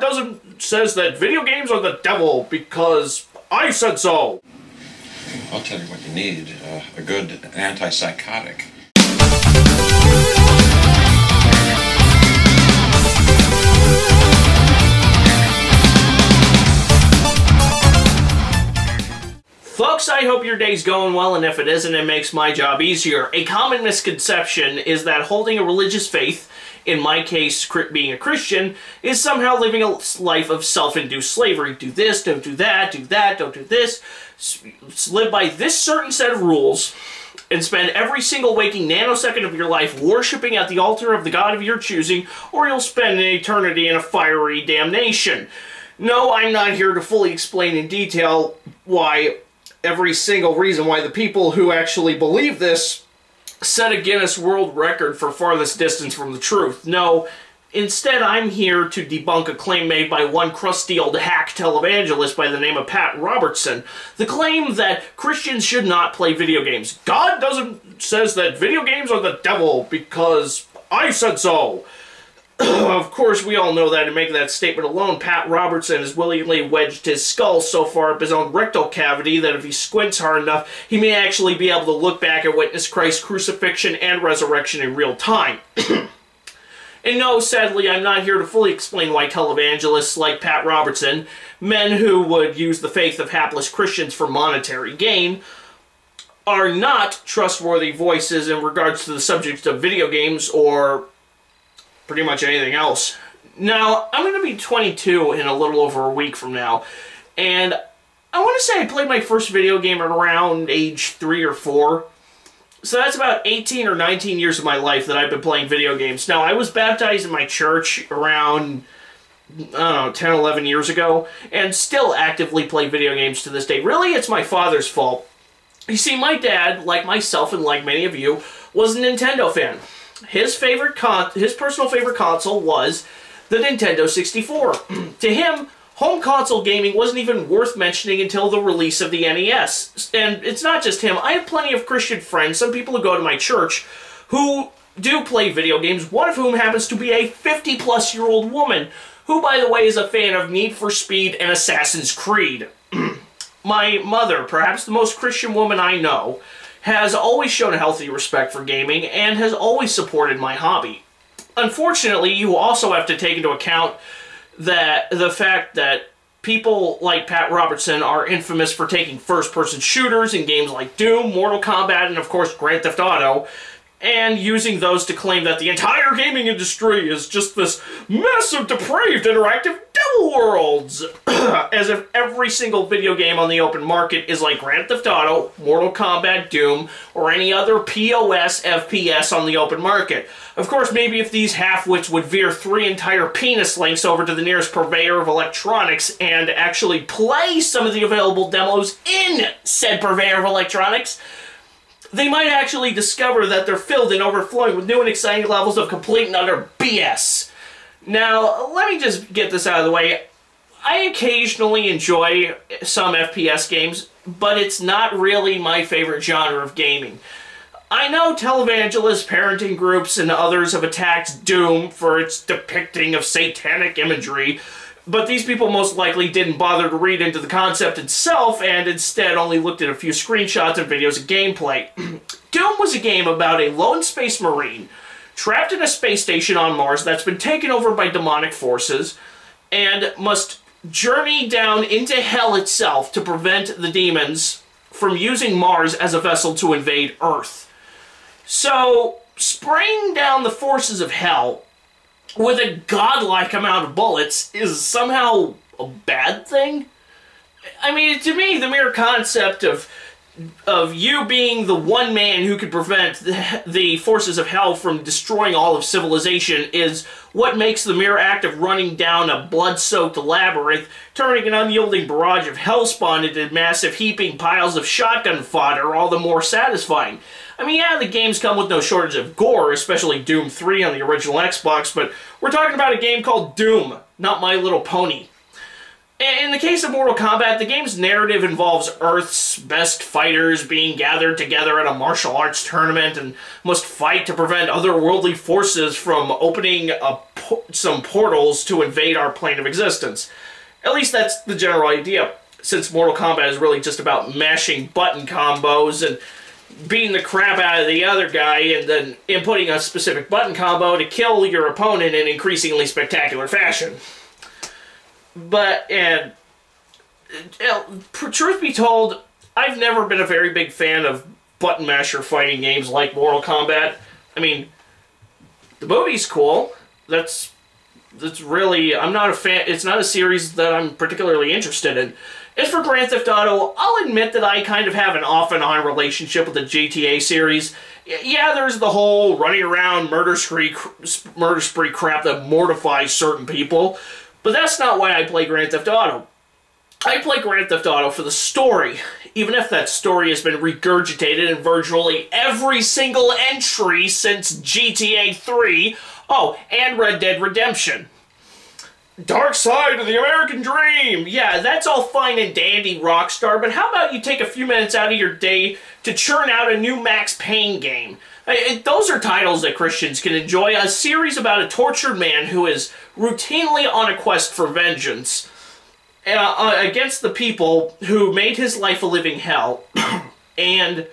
doesn't says that video games are the devil because I said so. I'll tell you what you need, a good antipsychotic. Folks, I hope your day's going well, and if it isn't, it makes my job easier. A common misconception is that holding a religious faith, in my case being a Christian, is somehow living a life of self-induced slavery. Do this, don't do that, don't do this. Live by this certain set of rules, and spend every single waking nanosecond of your life worshipping at the altar of the God of your choosing, or you'll spend an eternity in a fiery damnation. No, I'm not here to fully explain in detail why every single reason why the people who actually believe this set a Guinness World Record for farthest distance from the truth. No, instead I'm here to debunk a claim made by one crusty old hack televangelist by the name of Pat Robertson. The claim that Christians should not play video games. God says that video games are the devil because I said so. Of course, we all know that in making that statement alone, Pat Robertson has willingly wedged his skull so far up his own rectal cavity that if he squints hard enough, he may actually be able to look back and witness Christ's crucifixion and resurrection in real time. And no, sadly, I'm not here to fully explain why televangelists like Pat Robertson, men who would use the faith of hapless Christians for monetary gain, are not trustworthy voices in regards to the subject of video games or pretty much anything else. Now, I'm going to be 22 in a little over a week from now, and I want to say I played my first video game at around age 3 or 4. So that's about 18 or 19 years of my life that I've been playing video games. Now, I was baptized in my church around, I don't know, 10, 11 years ago, and still actively play video games to this day. Really, it's my father's fault. You see, my dad, like myself and like many of you, was a Nintendo fan. His personal favorite console was the Nintendo 64. To him, home console gaming wasn't even worth mentioning until the release of the NES. And it's not just him. I have plenty of Christian friends, some people who go to my church, who do play video games, one of whom happens to be a 50-plus-year-old woman, who, by the way, is a fan of Need for Speed and Assassin's Creed. My mother, perhaps the most Christian woman I know, has always shown a healthy respect for gaming and has always supported my hobby. Unfortunately, you also have to take into account that the fact that people like Pat Robertson are infamous for taking first-person shooters in games like Doom, Mortal Kombat, and of course Grand Theft Auto, and using those to claim that the entire gaming industry is just this massive, depraved, interactive devil worlds. As if every single video game on the open market is like Grand Theft Auto, Mortal Kombat, Doom, or any other POS FPS on the open market. Of course, maybe if these half-wits would veer 3 entire penis lengths over to the nearest purveyor of electronics and actually play some of the available demos in said purveyor of electronics, they might actually discover that they're filled and overflowing with new and exciting levels of complete and utter BS. Now, let me just get this out of the way. I occasionally enjoy some FPS games, but it's not really my favorite genre of gaming. I know televangelists, parenting groups, and others have attacked Doom for its depicting of satanic imagery, but these people most likely didn't bother to read into the concept itself and instead only looked at a few screenshots and videos of gameplay. Doom was a game about a lone space marine trapped in a space station on Mars that's been taken over by demonic forces and must journey down into hell itself to prevent the demons from using Mars as a vessel to invade Earth. So, spraying down the forces of hell with a godlike amount of bullets is somehow a bad thing? I mean, to me, the mere concept of you being the one man who could prevent the forces of hell from destroying all of civilization is what makes the mere act of running down a blood-soaked labyrinth, turning an unyielding barrage of hellspawn into massive heaping piles of shotgun fodder all the more satisfying. I mean, yeah, the games come with no shortage of gore, especially Doom 3 on the original Xbox, but we're talking about a game called Doom, not My Little Pony. In the case of Mortal Kombat, the game's narrative involves Earth's best fighters being gathered together at a martial arts tournament and must fight to prevent otherworldly forces from opening some portals to invade our plane of existence. At least that's the general idea, since Mortal Kombat is really just about mashing button combos and beating the crap out of the other guy and then inputting a specific button combo to kill your opponent in increasingly spectacular fashion. But, truth be told, I've never been a very big fan of button masher fighting games like Mortal Kombat. I mean, the movie's cool. That's really, I'm not a fan, it's not a series that I'm particularly interested in. As for Grand Theft Auto, I'll admit that I kind of have an off-and-on relationship with the GTA series. Yeah, there's the whole running around murder spree crap that mortifies certain people, but that's not why I play Grand Theft Auto. I play Grand Theft Auto for the story, even if that story has been regurgitated in virtually every single entry since GTA 3. Oh, and Red Dead Redemption. Dark side of the American dream! Yeah, that's all fine and dandy, Rockstar, but how about you take a few minutes out of your day to churn out a new Max Payne game? Those are titles that Christians can enjoy, a series about a tortured man who is routinely on a quest for vengeance against the people who made his life a living hell, and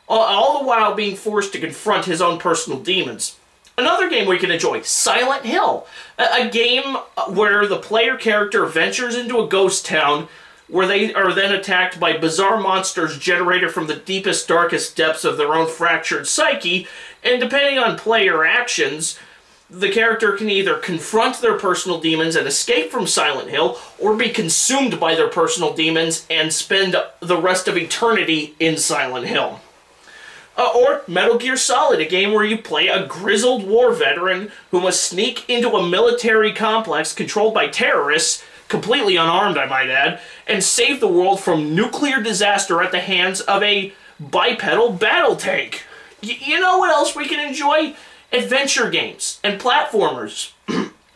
all the while being forced to confront his own personal demons. Another game we can enjoy, Silent Hill, a game where the player character ventures into a ghost town where they are then attacked by bizarre monsters generated from the deepest, darkest depths of their own fractured psyche, and depending on player actions, the character can either confront their personal demons and escape from Silent Hill, or be consumed by their personal demons and spend the rest of eternity in Silent Hill. Or Metal Gear Solid, a game where you play a grizzled war veteran who must sneak into a military complex controlled by terrorists, completely unarmed I might add, and save the world from nuclear disaster at the hands of a bipedal battle tank. You know what else we can enjoy? Adventure games and platformers.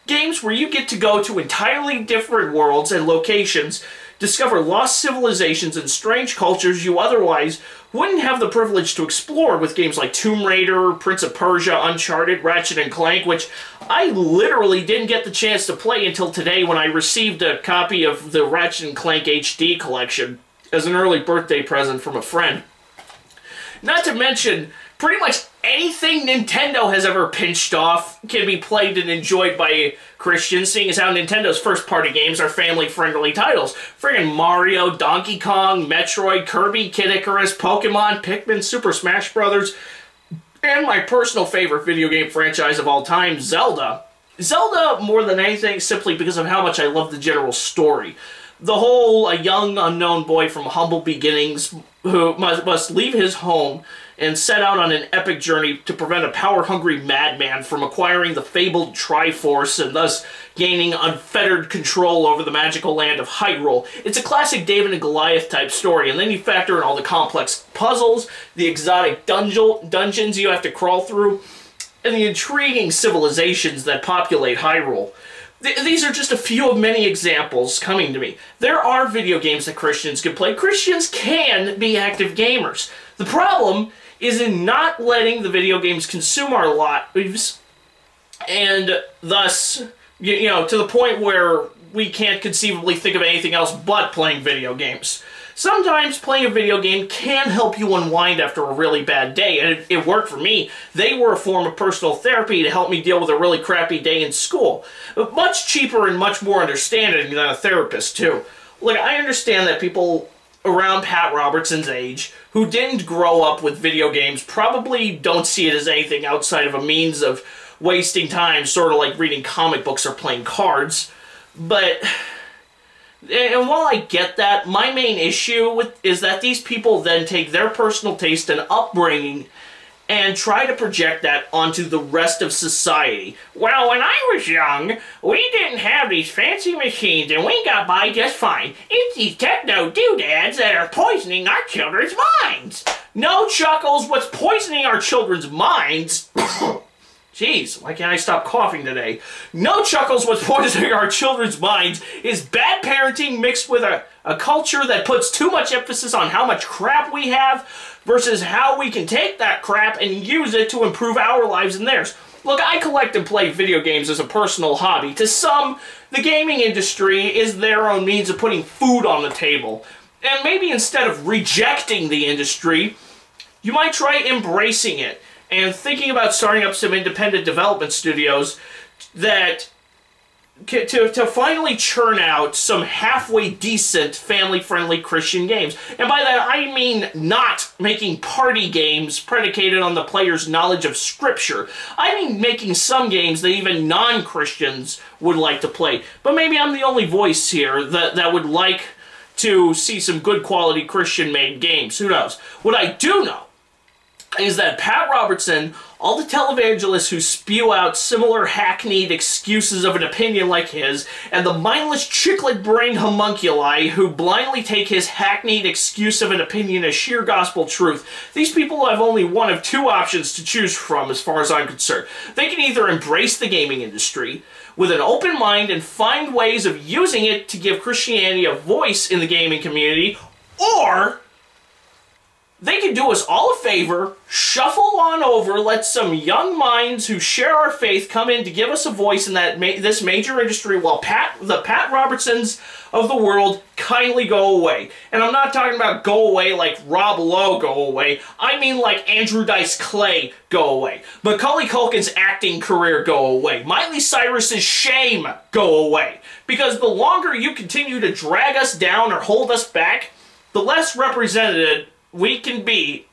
Games where you get to go to entirely different worlds and locations, discover lost civilizations and strange cultures you otherwise wouldn't have the privilege to explore with games like Tomb Raider, Prince of Persia, Uncharted, Ratchet & Clank, which I literally didn't get the chance to play until today when I received a copy of the Ratchet & Clank HD collection as an early birthday present from a friend. Not to mention, pretty much anything Nintendo has ever pinched off can be played and enjoyed by Christians, seeing as how Nintendo's first-party games are family-friendly titles. Friggin' Mario, Donkey Kong, Metroid, Kirby, Kid Icarus, Pokemon, Pikmin, Super Smash Bros., and my personal favorite video game franchise of all time, Zelda. Zelda, more than anything, simply because of how much I love the general story. The whole, a young, unknown boy from humble beginnings who must leave his home and set out on an epic journey to prevent a power-hungry madman from acquiring the fabled Triforce and thus gaining unfettered control over the magical land of Hyrule. It's a classic David and Goliath type story, and then you factor in all the complex puzzles, the exotic dungeons you have to crawl through, and the intriguing civilizations that populate Hyrule. These are just a few of many examples coming to me. There are video games that Christians can play. Christians can be active gamers. The problem is in not letting the video games consume our lives, and thus, you know, to the point where we can't conceivably think of anything else but playing video games. Sometimes playing a video game can help you unwind after a really bad day, and it worked for me. They were a form of personal therapy to help me deal with a really crappy day in school. But much cheaper and much more understanding than a therapist, too. Look, I understand that people around Pat Robertson's age who didn't grow up with video games probably don't see it as anything outside of a means of wasting time, sort of like reading comic books or playing cards. But, and while I get that, my main issue is that these people then take their personal taste and upbringing and try to project that onto the rest of society. Well, when I was young, we didn't have these fancy machines and we got by just fine. It's these techno doodads that are poisoning our children's minds. No, Chuckles, what's poisoning our children's minds Jeez, why can't I stop coughing today? No Chuckles, what's poisoning our children's minds is bad parenting mixed with a culture that puts too much emphasis on how much crap we have versus how we can take that crap and use it to improve our lives and theirs. Look, I collect and play video games as a personal hobby. To some, the gaming industry is their own means of putting food on the table. And maybe instead of rejecting the industry, you might try embracing it and thinking about starting up some independent development studios that to finally churn out some halfway decent family-friendly Christian games. And by that I mean not making party games predicated on the player's knowledge of Scripture. I mean making some games that even non-Christians would like to play. But maybe I'm the only voice here that would like to see some good quality Christian-made games. Who knows? What I do know is that Pat Robertson, all the televangelists who spew out similar hackneyed excuses of an opinion like his, and the mindless chiclet-brained homunculi who blindly take his hackneyed excuse of an opinion as sheer gospel truth, these people have only one of two options to choose from as far as I'm concerned. They can either embrace the gaming industry with an open mind and find ways of using it to give Christianity a voice in the gaming community, or they can do us all a favor, shuffle on over, let some young minds who share our faith come in to give us a voice in this major industry while the Pat Robertsons of the world kindly go away. And I'm not talking about go away like Rob Lowe go away. I mean like Andrew Dice Clay go away. Macaulay Culkin's acting career go away. Miley Cyrus's shame go away. Because the longer you continue to drag us down or hold us back, the less represented we can be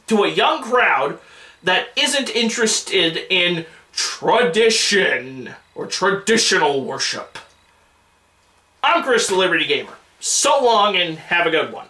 to a young crowd that isn't interested in tradition or traditional worship. I'm Chris the Liberty Gamer. So long and have a good one.